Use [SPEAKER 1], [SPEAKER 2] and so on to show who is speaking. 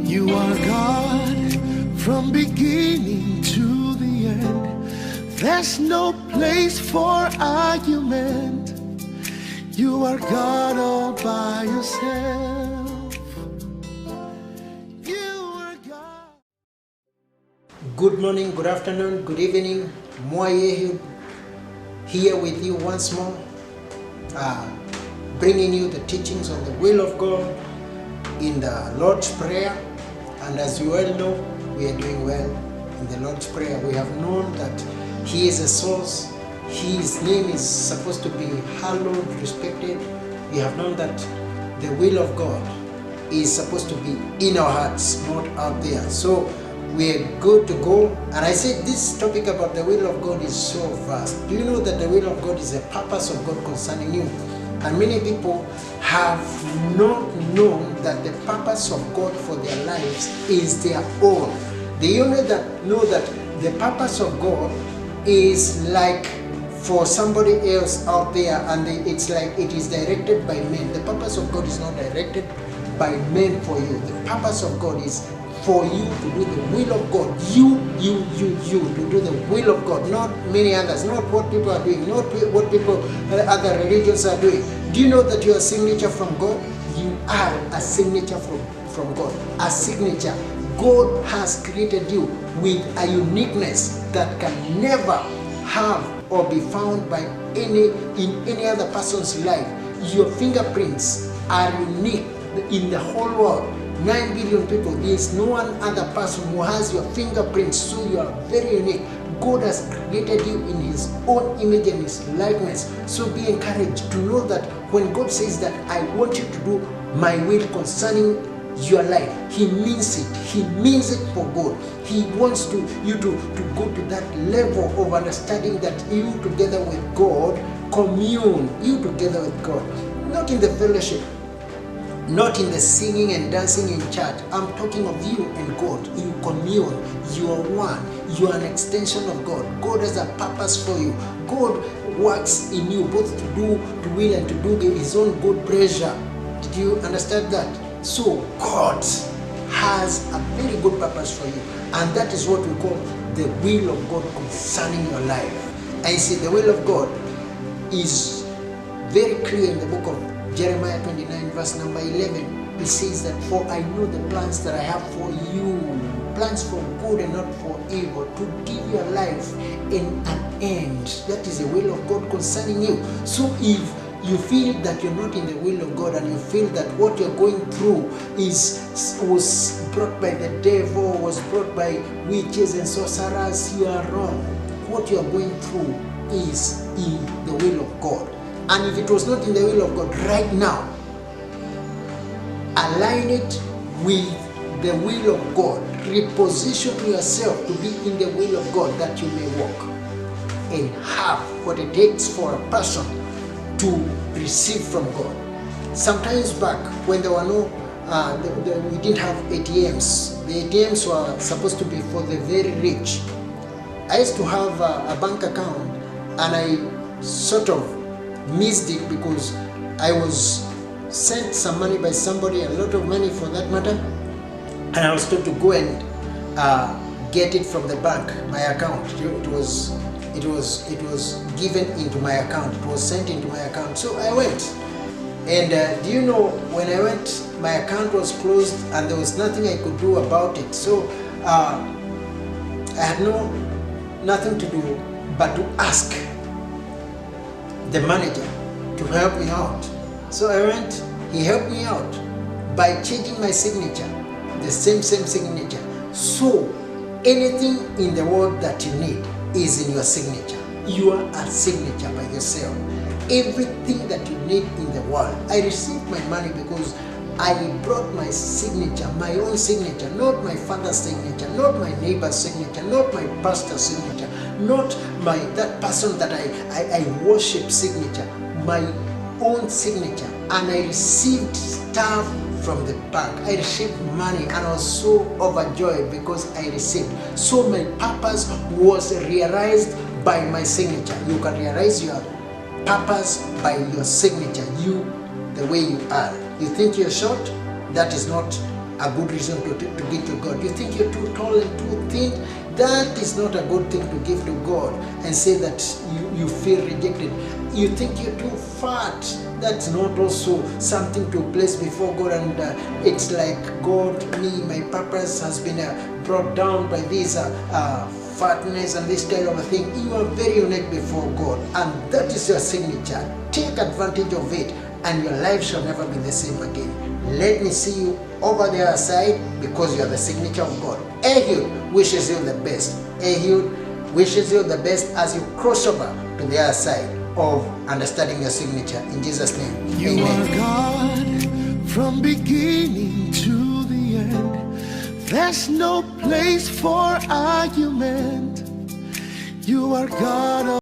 [SPEAKER 1] You are God from beginning to the end. There's no place for argument. You are God all by yourself. You are God.
[SPEAKER 2] Good morning, good afternoon, good evening. Mwai EHUD here with you once more, bringing you the teachings on the will of God in the Lord's Prayer. And as you well know, we are doing well in the Lord's Prayer. We have known that He is a source. His name is supposed to be hallowed, respected. We have known that the will of God is supposed to be in our hearts, not out there. So we are good to go. And I said this topic about the will of God is so vast. Do you know that the will of God is the purpose of God concerning you? And many people have not known that the purpose of God for their lives is their own. They only know that the purpose of God is like for somebody else out there, and it's like it is directed by men. The purpose of God is not directed by men for you. The purpose of God is for you to do the will of God. You to do the will of God, not many others, not what people are doing, not what people, other religions are doing. Do you know that you are a signature from God? You are a signature from God. A signature. God has created you with a uniqueness that can never have or be found by in any other person's life. Your fingerprints are unique in the whole world. 9 billion people, there is no one other person who has your fingerprints, so you are very unique. God has created you in His own image and His likeness. So be encouraged to know that when God says that I want you to do my will concerning your life, He means it. He means it for good. He wants you to go to that level of understanding that you together with God commune, you together with God, not in the fellowship, not in the singing and dancing in church. I'm talking of you and God. You commune. You are one. You are an extension of God. God has a purpose for you. God works in you both to will and to do His own good pleasure. Did you understand that? So God has a very good purpose for you. And that is what we call the will of God concerning your life. And you see, the will of God is very clear in the book of Jeremiah 29 verse number 11, it says that, for I know the plans that I have for you, plans for good and not for evil, to give your life in an end. That is the will of God concerning you. So if you feel that you're not in the will of God, and you feel that what you're going through was brought by the devil, was brought by witches and sorcerers, you are wrong. What you are going through is in the will of God. And if it was not in the will of God right now, align it with the will of God. Reposition yourself to be in the will of God, that you may walk and have what it takes for a person to receive from God. Sometimes back when there were no, we didn't have ATMs. The ATMs were supposed to be for the very rich. I used to have a bank account, and I sort of missed it because I was sent some money by somebody, a lot of money for that matter, and I was told to go and get it from the bank, my account. It was given into my account. It was sent into my account. So I went, and do you know, when I went, my account was closed and there was nothing I could do about it. So I had nothing to do but to ask the manager to help me out. So I went, he helped me out by changing my signature, the same signature. So anything in the world that you need is in your signature. You are a signature by yourself. Everything that you need in the world. I received my money because I brought my signature, my own signature, not my father's signature, not my neighbor's signature, not my pastor's signature, not that person that I worship signature, my own signature. And I received stuff from the bank. I received money, and I was so overjoyed because I received. So my purpose was realized by my signature. You can realize your purpose by your signature, you, the way you are. You think you're short? That is not a good reason to give to God. You think you're too tall and too thin, that is not a good thing to give to God and say that you feel rejected. You think you're too fat, that's not also something to place before God, and it's like, God, my purpose has been brought down by this fatness and this kind of a thing. You are very unique before God, and that is your signature. Take advantage of it, and your life shall never be the same again. Let me see you over the other side, because you are the signature of God. EHUD wishes you the best. EHUD wishes you the best as you cross over to the other side of understanding your signature. In Jesus' name,
[SPEAKER 1] You
[SPEAKER 2] amen.
[SPEAKER 1] are God from beginning to the end. There's no place for argument. You are God.